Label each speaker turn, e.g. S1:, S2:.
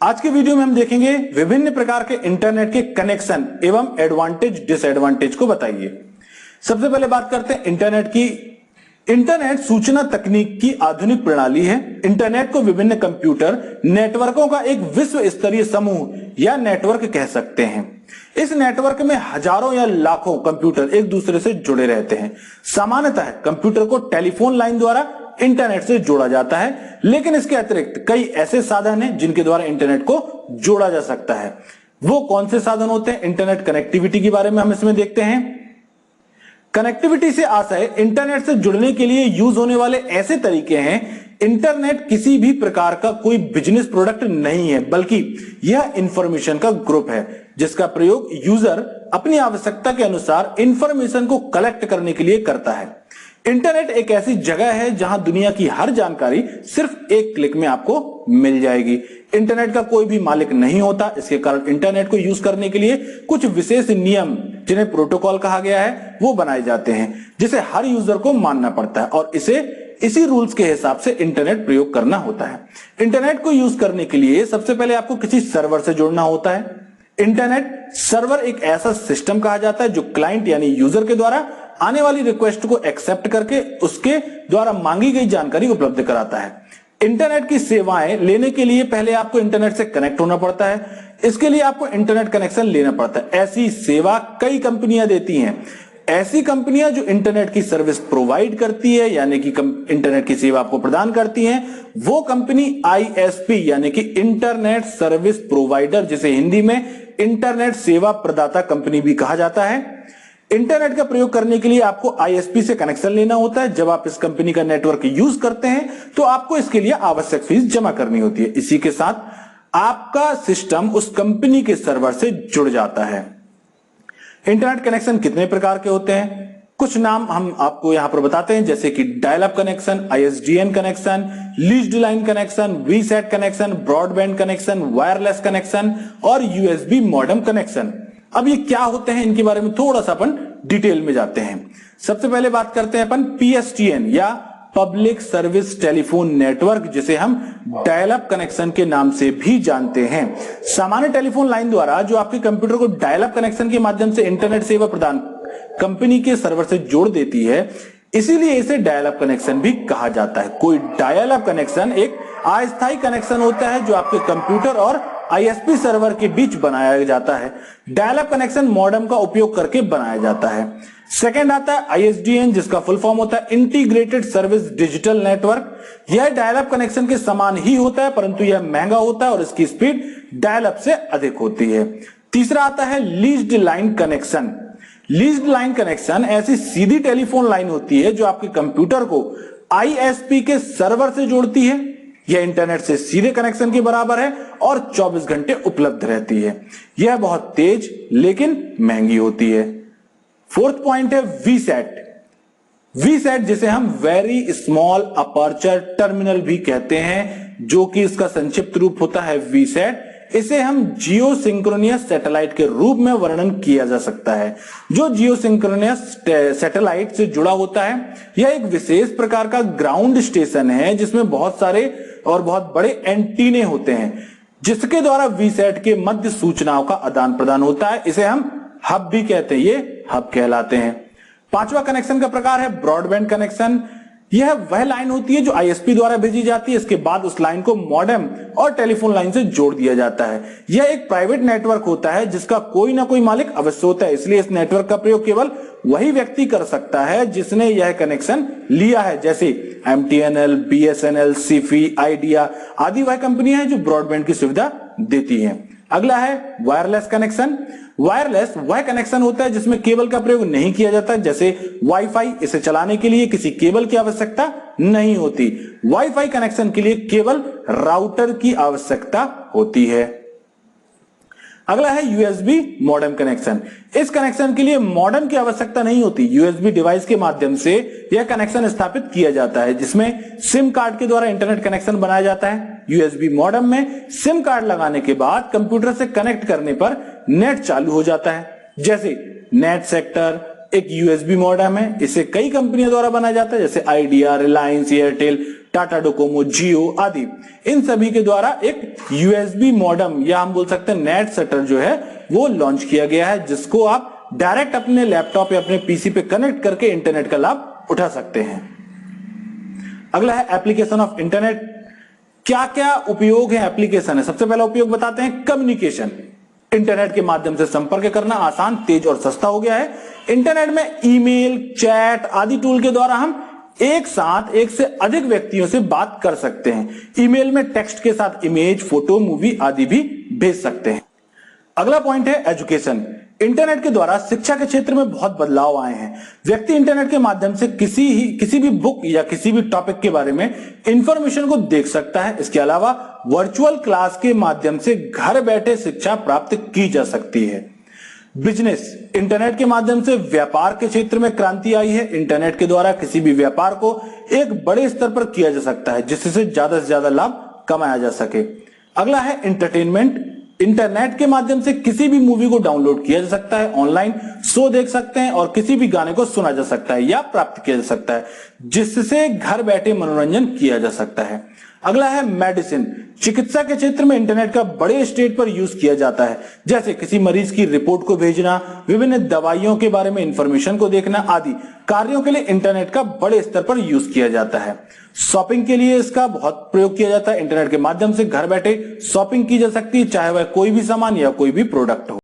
S1: आज के वीडियो में हम देखेंगे विभिन्न प्रकार के इंटरनेट के कनेक्शन एवं एडवांटेज डिसएडवांटेज को बताइए। सबसे पहले बात करते हैं इंटरनेट की। इंटरनेट सूचना तकनीक की आधुनिक प्रणाली है। इंटरनेट को विभिन्न कंप्यूटर नेटवर्कों का एक विश्व स्तरीय समूह या नेटवर्क कह सकते हैं। इस नेटवर्क में हजारों या लाखों कंप्यूटर एक दूसरे से जुड़े रहते हैं। सामान्यतः कंप्यूटर को टेलीफोन लाइन द्वारा इंटरनेट से जोड़ा जाता है, लेकिन इसके अतिरिक्त कई ऐसे साधन हैं जिनके द्वारा इंटरनेट को जोड़ा जा सकता है। वो कौन से साधन होते हैं? इंटरनेट कनेक्टिविटी के बारे में हम इसमें देखते हैं। कनेक्टिविटी से आशय इंटरनेट से जुड़ने के लिए यूज होने वाले ऐसे तरीके हैं। इंटरनेट किसी भी प्रकार का कोई बिजनेस प्रोडक्ट नहीं है, बल्कि यह इंफॉर्मेशन का ग्रुप है जिसका प्रयोग यूजर अपनी आवश्यकता के अनुसार इंफॉर्मेशन को कलेक्ट करने के लिए करता है। इंटरनेट एक ऐसी जगह है जहां दुनिया की हर जानकारी सिर्फ एक क्लिक में आपको मिल जाएगी। इंटरनेट का कोई भी मालिक नहीं होता। इसके कारण इंटरनेट को यूज करने के लिए कुछ विशेष नियम, जिन्हें प्रोटोकॉल कहा गया है, वो बनाए जाते हैं जिसे हर यूजर को मानना पड़ता है और इसी रूल्स के हिसाब से इंटरनेट प्रयोग करना होता है। इंटरनेट को यूज करने के लिए सबसे पहले आपको किसी सर्वर से जुड़ना होता है। इंटरनेट सर्वर एक ऐसा सिस्टम कहा जाता है जो क्लाइंट यानी यूजर के द्वारा आने वाली रिक्वेस्ट को एक्सेप्ट करके उसके द्वारा मांगी गई जानकारी उपलब्ध कराता है। इंटरनेट की सेवाएं लेने के लिए पहले आपको इंटरनेट से कनेक्ट होना पड़ता है। इसके लिए आपको इंटरनेट कनेक्शन लेना पड़ता है। ऐसी सेवा कई कंपनियां देती हैं। ऐसी कंपनियां जो इंटरनेट की सर्विस प्रोवाइड करती है, यानी कि इंटरनेट की सेवा आपको प्रदान करती हैं, वो कंपनी आईएसपी यानी कि इंटरनेट सर्विस प्रोवाइडर, जिसे हिंदी में इंटरनेट सेवा प्रदाता कंपनी भी कहा जाता है। इंटरनेट का प्रयोग करने के लिए आपको आईएसपी से कनेक्शन लेना होता है। जब आप इस कंपनी का नेटवर्क यूज करते हैं तो आपको इसके लिए आवश्यक फीस जमा करनी होती है। इसी के साथ आपका सिस्टम उस कंपनी के सर्वर से जुड़ जाता है। इंटरनेट कनेक्शन कितने प्रकार के होते हैं? कुछ नाम हम आपको यहां पर बताते हैं, जैसे कि dial up connection, ISDN connection, leased line connection, VSAT connection, broadband connection, wireless connection और यूएसबी मॉडेम कनेक्शन। अब ये क्या होते हैं, इनके बारे में थोड़ा सा अपन डिटेल में जाते हैं। सबसे पहले बात करते हैं अपन पीएसटीएन या पब्लिक सर्विस टेलीफोन नेटवर्क, जिसे हम डायल अप कनेक्शन के नाम से भी जानते हैं। सामान्य टेलीफोन लाइन द्वारा जो आपके कंप्यूटर को डायल अप कनेक्शन के माध्यम से इंटरनेट सेवा प्रदान कंपनी के सर्वर से जोड़ देती है, इसीलिए इसे डायल अप कनेक्शन भी कहा जाता है। कोई डायल अप कनेक्शन एक अस्थायी कनेक्शन होता है जो आपके कंप्यूटर और आईएसपी सर्वर के बीच बनाया जाता है। डायल अप कनेक्शन मॉडेम का उपयोग करके बनाया जाता है। सेकंड आता है आईएसडीएन, जिसका फुल फॉर्म होता है इंटीग्रेटेड सर्विस डिजिटल नेटवर्क। यह डायल अप कनेक्शन के समान ही होता है, परंतु यह महंगा होता है और इसकी स्पीड डायल अप से अधिक होती है। तीसरा आता है leased line connection. Leased line connection ऐसी सीधी टेलीफोन लाइन होती है जो आपके कंप्यूटर को आईएसपी के सर्वर से जोड़ती है। यह इंटरनेट से सीधे कनेक्शन के बराबर है और 24 घंटे उपलब्ध रहती है। यह बहुत तेज लेकिन महंगी होती है। फोर्थ पॉइंट है वीसैट। वीसैट, जिसे हम वेरी स्मॉल अपर्चर टर्मिनल भी कहते हैं, जो कि इसका संक्षिप्त रूप होता है वीसैट। इसे हम जियो सिंक्रोनियस सैटेलाइट के रूप में वर्णन किया जा सकता है। जो जियो सिंक्रोनियस सैटेलाइट से जुड़ा होता है, यह एक विशेष प्रकार का ग्राउंड स्टेशन है जिसमें बहुत सारे और बहुत बड़े एंटीने होते हैं, जिसके द्वारा वीसैट के मध्य सूचनाओं का आदान प्रदान होता है। इसे हम हब भी कहते हैं। ये हब कहलाते हैं। पांचवा कनेक्शन का प्रकार है ब्रॉडबैंड कनेक्शन। यह वह लाइन होती है जो आईएसपी द्वारा भेजी जाती है। इसके बाद उस लाइन को मॉडेम और टेलीफोन लाइन से जोड़ दिया जाता है। यह एक प्राइवेट नेटवर्क होता है जिसका कोई ना कोई मालिक अवश्य होता है, इसलिए इस नेटवर्क का प्रयोग केवल वही व्यक्ति कर सकता है जिसने यह कनेक्शन लिया है, जैसे एमटीएनएल, बीएसएनएल, सिफी, आइडिया आदि वह कंपनियां हैं जो ब्रॉडबैंड की सुविधा देती हैं। अगला है वायरलेस कनेक्शन। वायरलेस वह कनेक्शन होता है जिसमें केबल का प्रयोग नहीं किया जाता, जैसे वाईफाई। इसे चलाने के लिए किसी केबल की आवश्यकता नहीं होती। वाईफाई कनेक्शन के लिए केवल राउटर की आवश्यकता होती है। अगला है यूएसबी मॉडेम कनेक्शन। इस कनेक्शन के लिए मॉडेम की आवश्यकता नहीं होती। यूएसबी डिवाइस के माध्यम से यह कनेक्शन स्थापित किया जाता है, जिसमें सिम कार्ड के द्वारा इंटरनेट कनेक्शन बनाया जाता है। यूएसबी मॉडेम में सिम कार्ड लगाने के बाद कंप्यूटर से कनेक्ट करने पर नेट चालू हो जाता है। जैसे नेट सेक्टर एक यूएसबी मॉडेम है। इसे कई कंपनियों द्वारा बनाया जाता है, जैसे Idea, Reliance, Airtel, Tata Docomo, Jio आदि, इन सभी के द्वारा एक यूएसबी मॉडेम या हम बोल सकते हैं नेट सेटर जो है वो लॉन्च किया गया है, जिसको आप डायरेक्ट अपने लैपटॉप या अपने पीसी पे कनेक्ट करके इंटरनेट का लाभ उठा सकते हैं। अगला है एप्लीकेशन ऑफ इंटरनेट। क्या क्या उपयोग है, एप्लीकेशन है। सबसे पहला उपयोग बताते हैं कम्युनिकेशन। इंटरनेट के माध्यम से संपर्क करना आसान, तेज और सस्ता हो गया है। इंटरनेट में ईमेल, चैट आदि टूल के द्वारा हम एक साथ एक से अधिक व्यक्तियों से बात कर सकते हैं। ईमेल में टेक्स्ट के साथ इमेज, फोटो, मूवी आदि भी भेज सकते हैं। अगला पॉइंट है एजुकेशन। इंटरनेट के द्वारा शिक्षा के क्षेत्र में बहुत बदलाव आए हैं। व्यक्ति इंटरनेट के माध्यम से किसी भी बुक या किसी भी टॉपिक के बारे में इंफॉर्मेशन को देख सकता है। इसके अलावा वर्चुअल क्लास के माध्यम से घर बैठे शिक्षा प्राप्त की जा सकती है। बिजनेस, इंटरनेट के माध्यम से व्यापार के क्षेत्र में क्रांति आई है। इंटरनेट के द्वारा किसी भी व्यापार को एक बड़े स्तर पर किया जा सकता है, जिससे से ज्यादा लाभ कमाया जा सके। अगला है एंटरटेनमेंट। इंटरनेट के माध्यम से किसी भी मूवी को डाउनलोड किया जा सकता है, ऑनलाइन शो देख सकते हैं और किसी भी गाने को सुना जा सकता है या प्राप्त किया जा सकता है, जिससे घर बैठे मनोरंजन किया जा सकता है। अगला है मेडिसिन। चिकित्सा के क्षेत्र में इंटरनेट का बड़े स्टेज पर यूज किया जाता है, जैसे किसी मरीज की रिपोर्ट को भेजना, विभिन्न दवाइयों के बारे में इंफॉर्मेशन को देखना आदि कार्यों के लिए इंटरनेट का बड़े स्तर पर यूज किया जाता है। शॉपिंग के लिए इसका बहुत प्रयोग किया जाता है। इंटरनेट के माध्यम से घर बैठे शॉपिंग की जा सकती है, चाहे वह कोई भी सामान या कोई भी प्रोडक्ट हो।